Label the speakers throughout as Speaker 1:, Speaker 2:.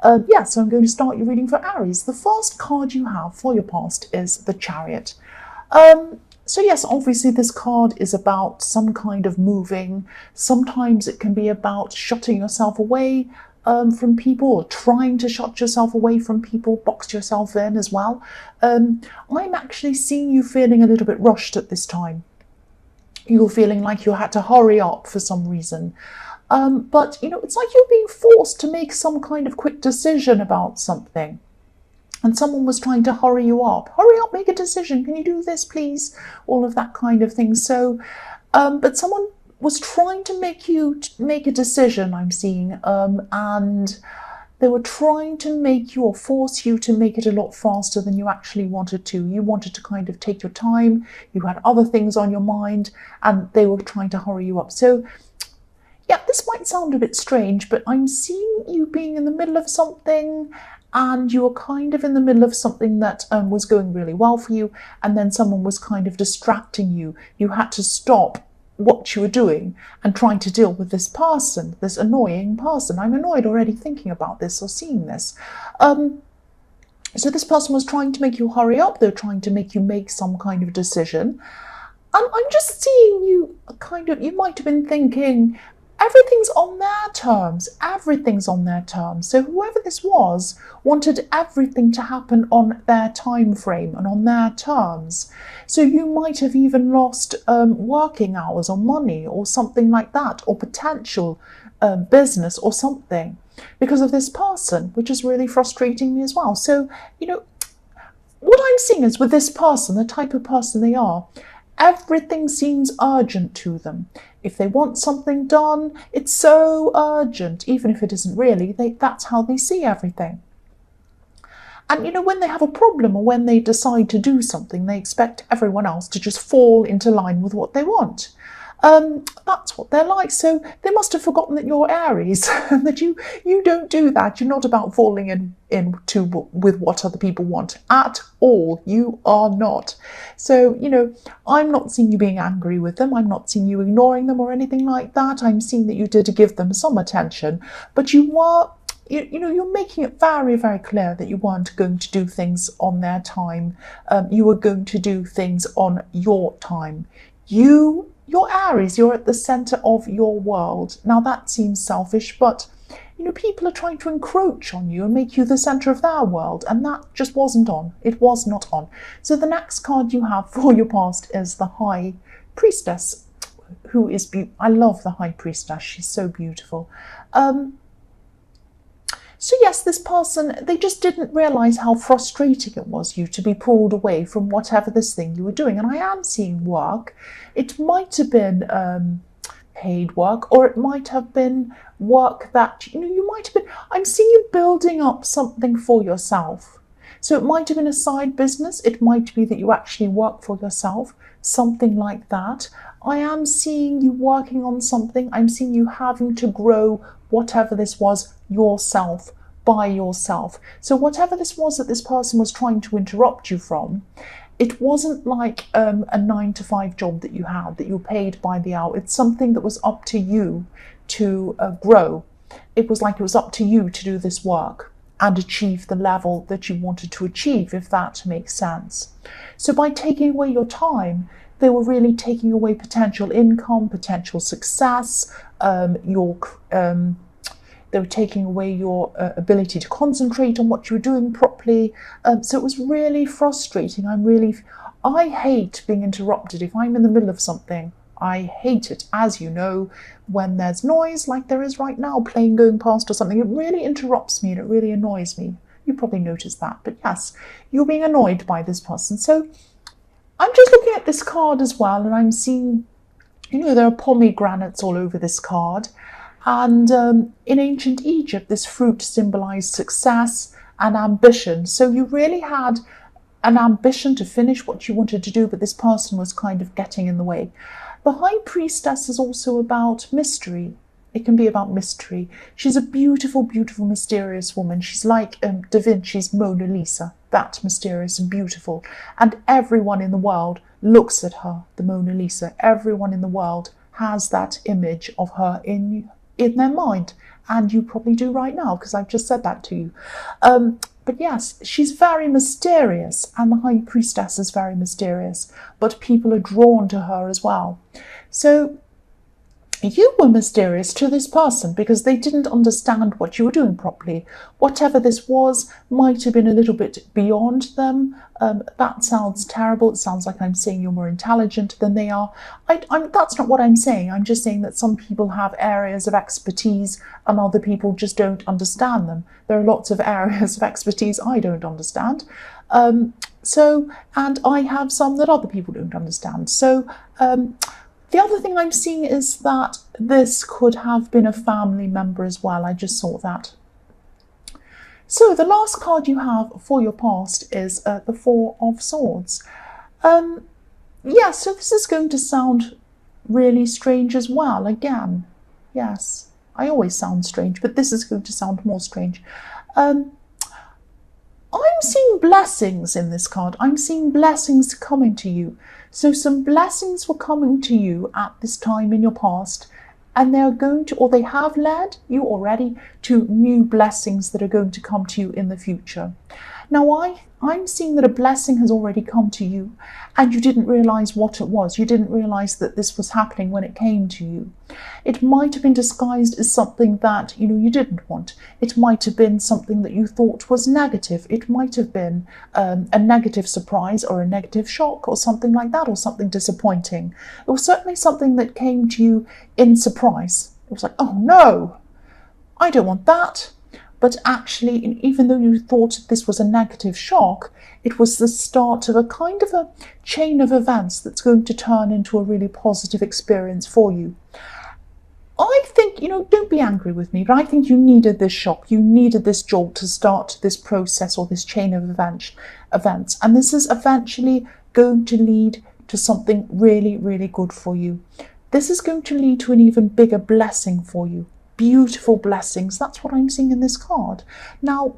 Speaker 1: Yeah, so I'm going to start your reading for Aries. The first card you have for your past is the Chariot. So yes, obviously this card is about some kind of moving. Sometimes it can be about shutting yourself away from people, or trying to shut yourself away from people, box yourself in as well. I'm actually seeing you feeling a little bit rushed at this time. You're feeling like you had to hurry up for some reason. But, it's like you're being forced to make some kind of quick decision about something. And someone was trying to hurry you up. Hurry up, make a decision. Can you do this, please? All of that kind of thing. So, but someone was trying to make you make a decision, I'm seeing. And they were trying to make you or force you to make it a lot faster than you actually wanted to. You wanted to kind of take your time. You had other things on your mind, and they were trying to hurry you up. So, yeah, this might sound a bit strange, but I'm seeing you being in the middle of something, and you were kind of in the middle of something that was going really well for you, and then someone was kind of distracting you. You had to stop what you were doing and trying to deal with this person, this annoying person. I'm annoyed already thinking about this or seeing this. So this person was trying to make you hurry up. They're trying to make you make some kind of decision. And I'm just seeing you you might have been thinking, everything's on their terms. Everything's on their terms. So whoever this was wanted everything to happen on their time frame and on their terms. So you might have even lost working hours or money or something like that, or potential business or something because of this person, which is really frustrating me as well. So, what I'm seeing is with this person, the type of person they are, everything seems urgent to them. If they want something done, it's so urgent, even if it isn't really. That's how they see everything. And, when they have a problem or when they decide to do something, they expect everyone else to just fall into line with what they want. That's what they're like. So they must have forgotten that you're Aries and that you don't do that. You're not about falling into with what other people want at all. You are not. So, I'm not seeing you being angry with them. I'm not seeing you ignoring them or anything like that. I'm seeing that you did give them some attention, but you were, you're making it very, very clear that you weren't going to do things on their time. You were going to do things on your time. You're Aries, you're at the centre of your world. Now that seems selfish, but people are trying to encroach on you and make you the centre of their world, and that just wasn't on. It was not on. So the next card you have for your past is the High Priestess, who is I love the High Priestess. She's so beautiful. So yes, this person, they just didn't realise how frustrating it was you to be pulled away from whatever this thing you were doing. And I am seeing work. It might have been paid work, or it might have been work that, you might have been, I'm seeing you building up something for yourself. So it might have been a side business. It might be that you actually work for yourself, something like that. I am seeing you working on something. I'm seeing you having to grow whatever this was yourself, by yourself. So whatever this was that this person was trying to interrupt you from, it wasn't like a 9-to-5 job that you had, that you were paid by the hour. It's something that was up to you to grow. It was like it was up to you to do this work and achieve the level that you wanted to achieve, if that makes sense. So by taking away your time, they were really taking away potential income, potential success, they were taking away your ability to concentrate on what you were doing properly. So it was really frustrating. I hate being interrupted. If I'm in the middle of something, I hate it. As you know, when there's noise like there is right now, plane going past or something, it really interrupts me and it really annoys me. You probably noticed that. But yes, you're being annoyed by this person. So I'm just looking at this card as well, and I'm seeing, there are pomegranates all over this card. And in ancient Egypt, this fruit symbolized success and ambition. So you really had an ambition to finish what you wanted to do, but this person was kind of getting in the way. The High Priestess is also about mystery. It can be about mystery. She's a beautiful, beautiful, mysterious woman. She's like Da Vinci's Mona Lisa, that mysterious and beautiful. And everyone in the world looks at her, the Mona Lisa. Everyone in the world has that image of her in in their mind. And you probably do right now, because I've just said that to you. But yes, she's very mysterious, and the High Priestess is very mysterious, but people are drawn to her as well. So you were mysterious to this person because they didn't understand what you were doing properly. Whatever this was might have been a little bit beyond them. That sounds terrible. It sounds like I'm saying you're more intelligent than they are. That's not what I'm saying. I'm just saying that some people have areas of expertise and other people just don't understand them. There are lots of areas of expertise I don't understand. And I have some that other people don't understand. So, the other thing I'm seeing is that this could have been a family member as well. I just saw that. So the last card you have for your past is the Four of Swords. Yeah, so this is going to sound really strange as well. Again, yes, I always sound strange, but this is going to sound more strange. I'm seeing blessings in this card. I'm seeing blessings coming to you. So some blessings were coming to you at this time in your past, and they're going to, or they have led you already to new blessings that are going to come to you in the future. Now, I'm seeing that a blessing has already come to you, and you didn't realize what it was. You didn't realize that this was happening when it came to you. It might have been disguised as something that, you didn't want. It might have been something that you thought was negative. It might have been a negative surprise or a negative shock or something like that, or something disappointing. It was certainly something that came to you in surprise. It was like, oh no, I don't want that. But actually, even though you thought this was a negative shock, it was the start of a kind of a chain of events that's going to turn into a really positive experience for you. I think, don't be angry with me, but I think you needed this shock. You needed this jolt to start this process or this chain of events. And this is eventually going to lead to something really, really good for you. This is going to lead to an even bigger blessing for you. Beautiful blessings. That's what I'm seeing in this card. Now,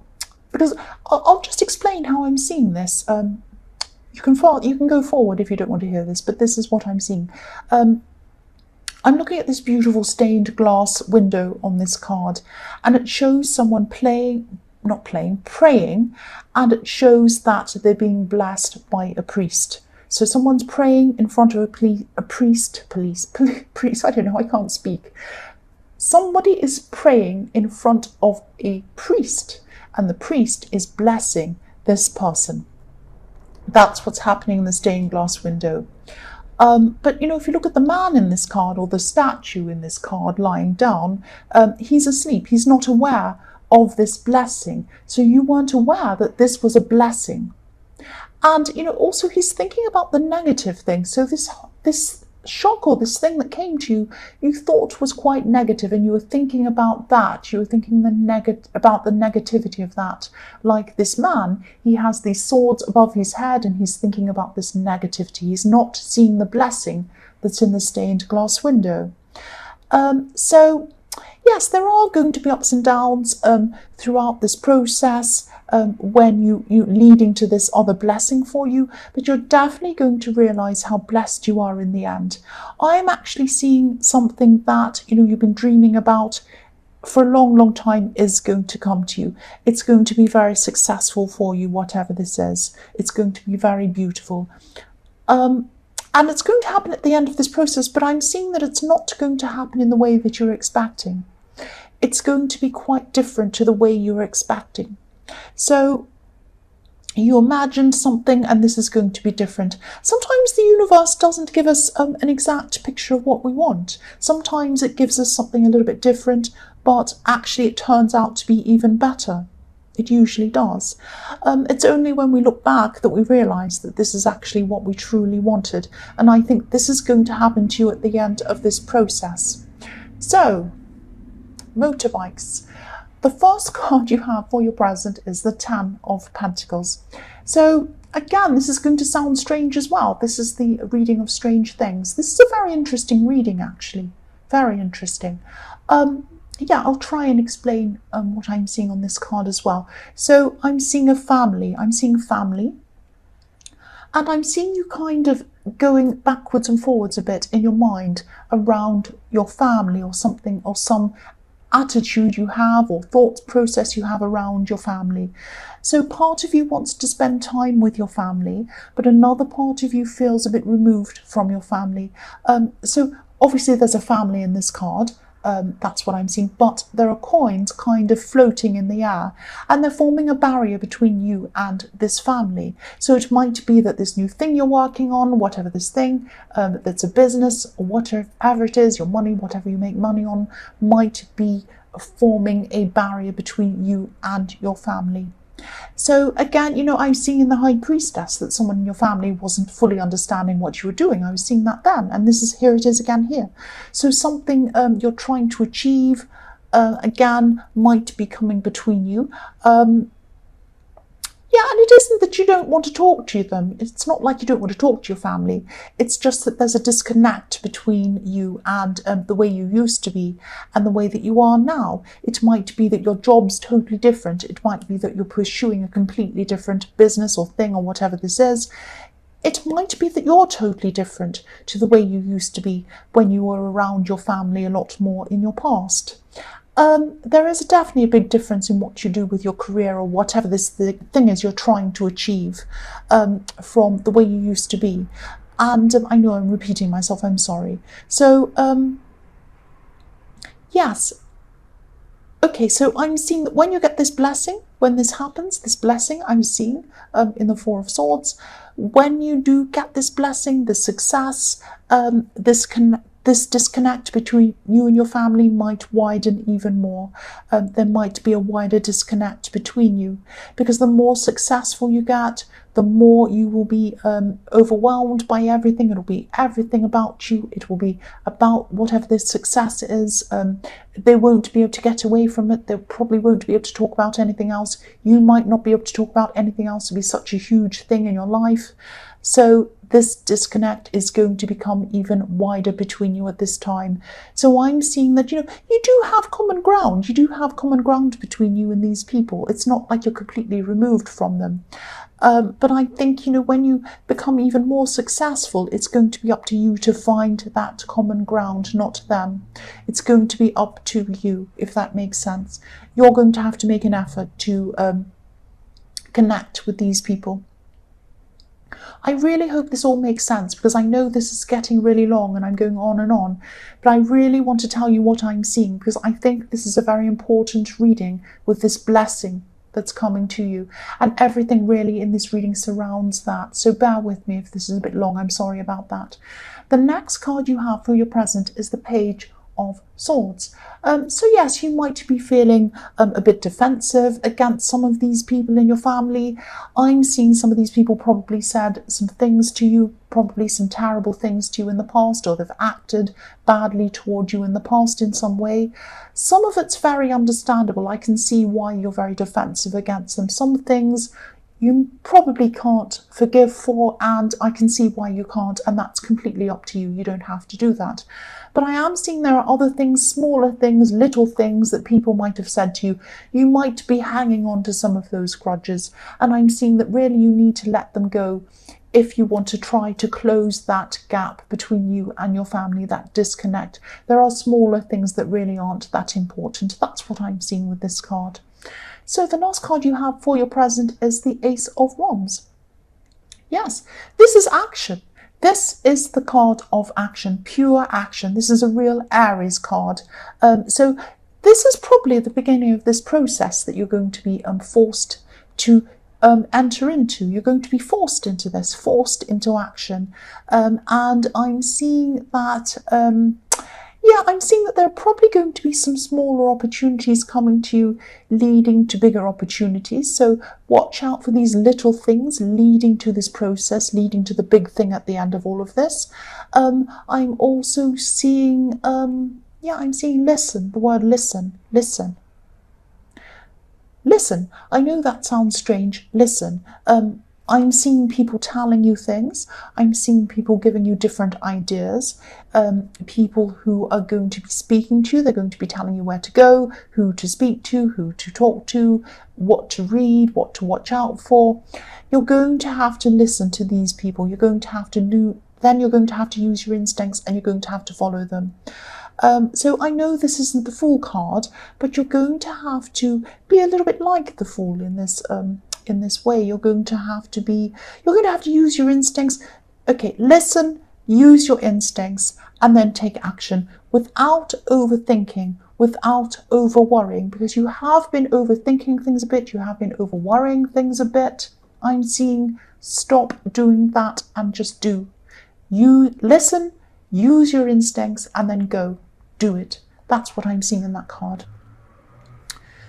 Speaker 1: because I'll just explain how I'm seeing this. You can go forward if you don't want to hear this, but this is what I'm seeing. I'm looking at this beautiful stained glass window on this card, and it shows someone praying, and it shows that they're being blessed by a priest. So someone's praying in front of a priest. I don't know, I can't speak. Somebody is praying in front of a priest, and the priest is blessing this person. That's what's happening in the stained glass window. But if you look at the man in this card, or the statue in this card lying down, he's asleep. He's not aware of this blessing. So you weren't aware that this was a blessing. And also he's thinking about the negative thing. So this shock, or this thing that came to you thought was quite negative, and you were thinking about that. You were thinking about the negativity of that. Like this man, he has these swords above his head, and he's thinking about this negativity. He's not seeing the blessing that's in the stained glass window. So yes, there are going to be ups and downs throughout this process. When you leading to this other blessing for you, but you're definitely going to realize how blessed you are in the end. I'm actually seeing something that you've been dreaming about for a long, long time is going to come to you. It's going to be very successful for you, whatever this is. It's going to be very beautiful. And it's going to happen at the end of this process, but I'm seeing that it's not going to happen in the way that you're expecting. It's going to be quite different to the way you were expecting. So you imagined something, and this is going to be different. Sometimes the universe doesn't give us an exact picture of what we want. Sometimes it gives us something a little bit different, but actually it turns out to be even better. It usually does. It's only when we look back that we realise that this is actually what we truly wanted. And I think this is going to happen to you at the end of this process. So, motorbikes. The first card you have for your present is the Ten of Pentacles. So again, this is going to sound strange as well. This is the reading of strange things. This is a very interesting reading, actually. Very interesting. Yeah, I'll try and explain what I'm seeing on this card as well. So I'm seeing a family. I'm seeing family. And I'm seeing you kind of going backwards and forwards a bit in your mind around your family or something, or some attitude you have or thought process you have around your family. So part of you wants to spend time with your family, but another part of you feels a bit removed from your family. So obviously there's a family in this card. That's what I'm seeing, but there are coins kind of floating in the air, and they're forming a barrier between you and this family. So it might be that this new thing you're working on, whatever this thing, that's a business or whatever it is, your money, whatever you make money on, might be forming a barrier between you and your family. So again, I'm seeing in the High Priestess that someone in your family wasn't fully understanding what you were doing. I was seeing that then, and here it is again here. So something you're trying to achieve, again, might be coming between you. Yeah, and it isn't that you don't want to talk to them. It's not like you don't want to talk to your family. It's just that there's a disconnect between you and the way you used to be and the way that you are now. It might be that your job's totally different. It might be that you're pursuing a completely different business or thing or whatever this is. It might be that you're totally different to the way you used to be when you were around your family a lot more in your past. There is definitely a big difference in what you do with your career or whatever this thing is you're trying to achieve from the way you used to be. And I know I'm repeating myself, I'm sorry. So, yes. Okay, so I'm seeing that when you get this blessing, when this happens, this blessing I'm seeing in the Four of Swords, when you do get this blessing, this success, this disconnect between you and your family might widen even more. There might be a wider disconnect between you, because the more successful you get, the more you will be overwhelmed by everything. It'll be everything about you. It will be about whatever this success is. They won't be able to get away from it. They probably won't be able to talk about anything else. You might not be able to talk about anything else. It'll be such a huge thing in your life. So this disconnect is going to become even wider between you at this time. So I'm seeing that, you do have common ground. You do have common ground between you and these people. It's not like you're completely removed from them. But I think, when you become even more successful, it's going to be up to you to find that common ground, not them. It's going to be up to you, if that makes sense. You're going to have to make an effort to connect with these people. I really hope this all makes sense, because I know this is getting really long and I'm going on, but I really want to tell you what I'm seeing, because I think this is a very important reading with this blessing that's coming to you, and everything really in this reading surrounds that. So bear with me if this is a bit long, I'm sorry about that. The next card you have for your present is the Page of Swords. So yes, you might be feeling a bit defensive against some of these people in your family. I'm seeing some of these people probably said some things to you, probably some terrible things to you in the past, or they've acted badly toward you in the past in some way. Some of it's very understandable. I can see why you're very defensive against them. Some things you probably can't forgive for, and I can see why you can't, and that's completely up to you. You don't have to do that. But I am seeing there are other things, smaller things, little things that people might have said to you. You might be hanging on to some of those grudges, and I'm seeing that really you need to let them go if you want to try to close that gap between you and your family, that disconnect. There are smaller things that really aren't that important. That's what I'm seeing with this card. So the last card you have for your present is the Ace of Wands. Yes, this is action. This is the card of action, pure action. This is a real Aries card. So this is probably the beginning of this process that you're going to be forced to enter into. You're going to be forced into this, forced into action. And I'm seeing that... I'm seeing that there are probably going to be some smaller opportunities coming to you, leading to bigger opportunities. So watch out for these little things leading to this process, leading to the big thing at the end of all of this. I'm also seeing, I'm seeing listen, the word listen, listen. Listen, I know that sounds strange, listen. I'm seeing people telling you things. I'm seeing people giving you different ideas. People who are going to be speaking to you. They're going to be telling you where to go, who to speak to, who to talk to, what to read, what to watch out for. You're going to have to listen to these people. You're going to have to use your instincts, and you're going to have to follow them. So I know this isn't the Fool card, but you're going to have to be a little bit like the Fool in this way. You're going to have to use your instincts. Okay, listen, use your instincts, and then take action without overthinking, without over worrying, because you have been overthinking things a bit, you have been over worrying things a bit. I'm seeing stop doing that and just do. You listen, use your instincts, and then go. Do it. That's what I'm seeing in that card.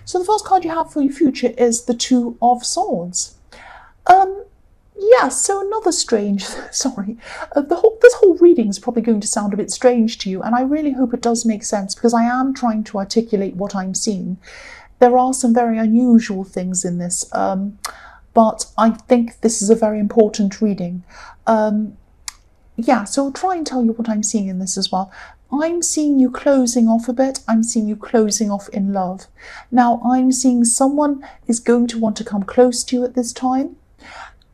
Speaker 1: So the first card you have for your future is the Two of Swords. Yeah, so another strange, sorry, this whole reading is probably going to sound a bit strange to you, and I really hope it does make sense, because I am trying to articulate what I'm seeing. There are some very unusual things in this, but I think this is a very important reading. Yeah, so I'll try and tell you what I'm seeing in this as well. I'm seeing you closing off a bit. I'm seeing you closing off in love. Now, I'm seeing someone is going to want to come close to you at this time.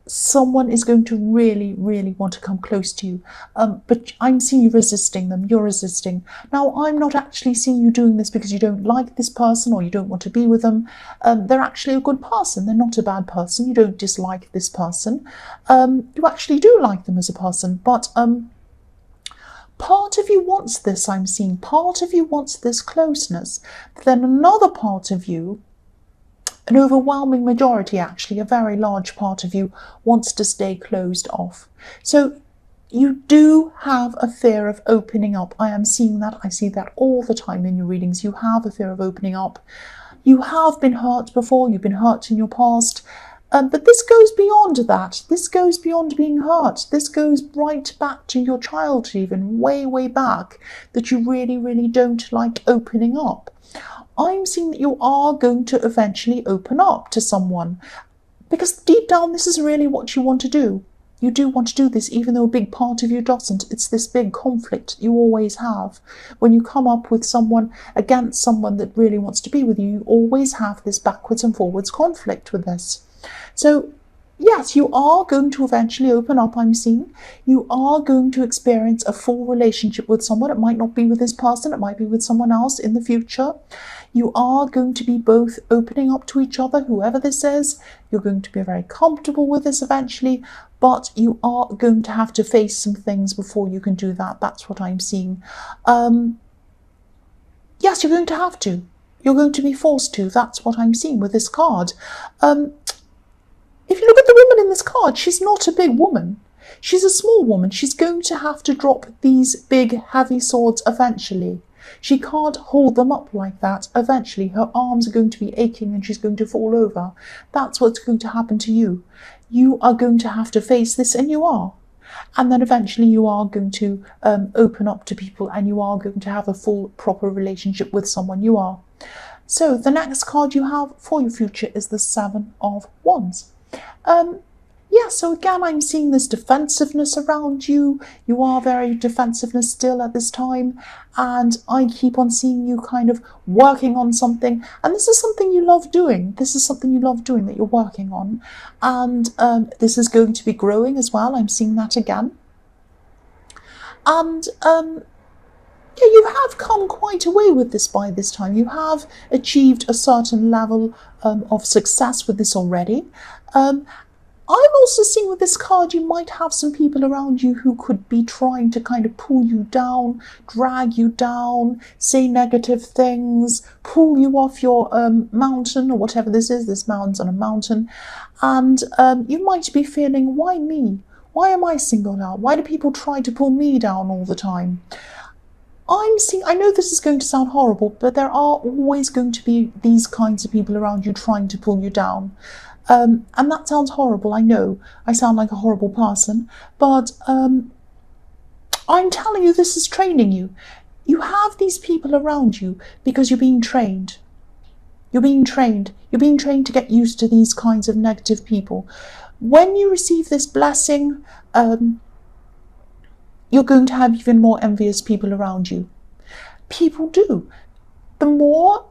Speaker 1: Someone is going to really, really want to come close to you. But I'm seeing you resisting them. You're resisting. Now, I'm not actually seeing you doing this because you don't like this person or you don't want to be with them. They're actually a good person. They're not a bad person. You don't dislike this person. You actually do like them as a person. But part of you wants this, I'm seeing. Part of you wants this closeness. But then another part of you, an overwhelming majority actually, a very large part of you, wants to stay closed off. So you do have a fear of opening up. I am seeing that. I see that all the time in your readings. You have a fear of opening up. You have been hurt before. You've been hurt in your past. But this goes beyond that. This goes beyond being hurt. This goes right back to your childhood, even way, way back, that you really, really don't like opening up. I'm seeing that you are going to eventually open up to someone, because deep down this is really what you want to do. You do want to do this, even though a big part of you doesn't. It's this big conflict you always have. When you come up with someone against someone that really wants to be with you, you always have this backwards and forwards conflict with this. So yes, you are going to eventually open up, I'm seeing. You are going to experience a full relationship with someone. It might not be with this person, it might be with someone else in the future. You are going to be both opening up to each other, whoever this is. You're going to be very comfortable with this eventually, but you are going to have to face some things before you can do that. That's what I'm seeing. Yes, you're going to have to. You're going to be forced to. That's what I'm seeing with this card. If you look at the woman in this card, she's not a big woman. She's a small woman. She's going to have to drop these big, heavy swords eventually. She can't hold them up like that. Eventually, her arms are going to be aching and she's going to fall over. That's what's going to happen to you. You are going to have to face this, and you are. And then eventually you are going to open up to people, and you are going to have a full, proper relationship with someone. You are. So the next card you have for your future is the Seven of Wands. Yeah, so again, I'm seeing this defensiveness around you. You are very defensiveness still at this time. And I keep on seeing you kind of working on something. And this is something you love doing. This is something you love doing that you're working on. And this is going to be growing as well. I'm seeing that again. And yeah, you have come quite a way with this by this time. You have achieved a certain level of success with this already. I'm also seeing with this card, you might have some people around you who could be trying to kind of pull you down, drag you down, say negative things, pull you off your mountain, or whatever this is. This mountain's on a mountain. And you might be feeling, why me? Why am I singled out? Why do people try to pull me down all the time? I'm seeing, I know this is going to sound horrible, but there are always going to be these kinds of people around you trying to pull you down. And that sounds horrible, I know. I sound like a horrible person, but I'm telling you, this is training you. You have these people around you because you're being trained. You're being trained. You're being trained to get used to these kinds of negative people. When you receive this blessing, you're going to have even more envious people around you. People do. The more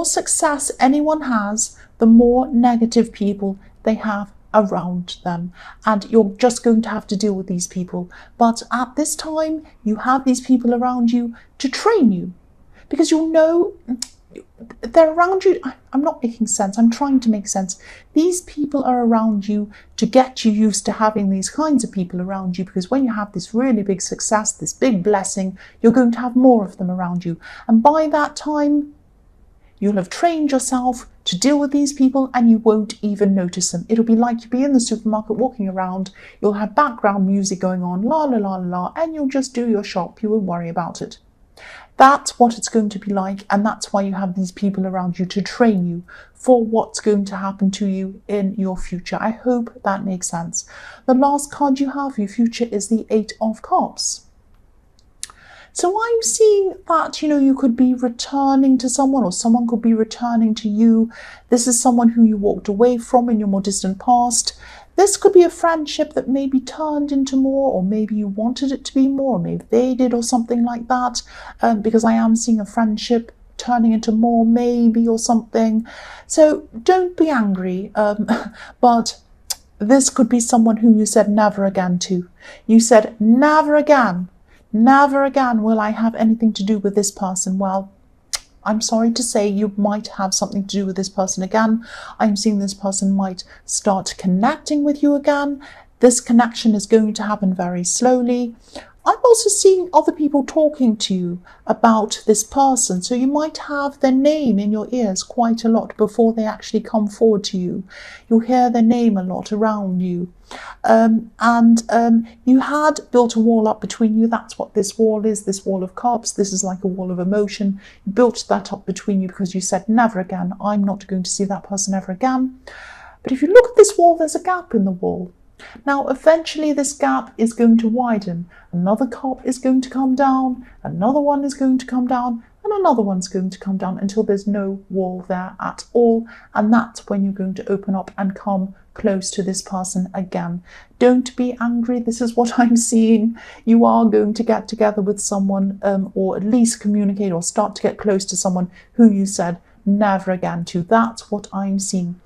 Speaker 1: success anyone has, the more negative people they have around them, and you're just going to have to deal with these people. But at this time, you have these people around you to train you, because you'll know they're around you. I'm not making sense. I'm trying to make sense. These people are around you to get you used to having these kinds of people around you, because when you have this really big success, this big blessing, you're going to have more of them around you. And by that time, you'll have trained yourself to deal with these people and you won't even notice them. It'll be like you'll be in the supermarket walking around, you'll have background music going on, la la la la, and you'll just do your shop. You won't worry about it. That's what it's going to be like, and that's why you have these people around you to train you for what's going to happen to you in your future. I hope that makes sense. The last card you have for your future is the Eight of Cups. So I'm seeing that, you could be returning to someone, or someone could be returning to you. This is someone who you walked away from in your more distant past. This could be a friendship that maybe turned into more, or maybe you wanted it to be more, or maybe they did, or something like that. Because I am seeing a friendship turning into more, maybe, or something. So don't be angry, but this could be someone who you said never again to. You said, never again will I have anything to do with this person. Well, I'm sorry to say you might have something to do with this person again. I'm seeing this person might start connecting with you again. This connection is going to happen very slowly. I'm also seeing other people talking to you about this person. So you might have their name in your ears quite a lot before they actually come forward to you. You'll hear their name a lot around you. You had built a wall up between you. That's what this wall is, this wall of cups. This is like a wall of emotion. You built that up between you because you said, never again. I'm not going to see that person ever again. But if you look at this wall, there's a gap in the wall. Now, eventually this gap is going to widen. Another cup is going to come down, another one is going to come down, and another one's going to come down until there's no wall there at all. And that's when you're going to open up and come close to this person again. Don't be angry. This is what I'm seeing. You are going to get together with someone, or at least communicate or start to get close to someone who you said never again to. That's what I'm seeing.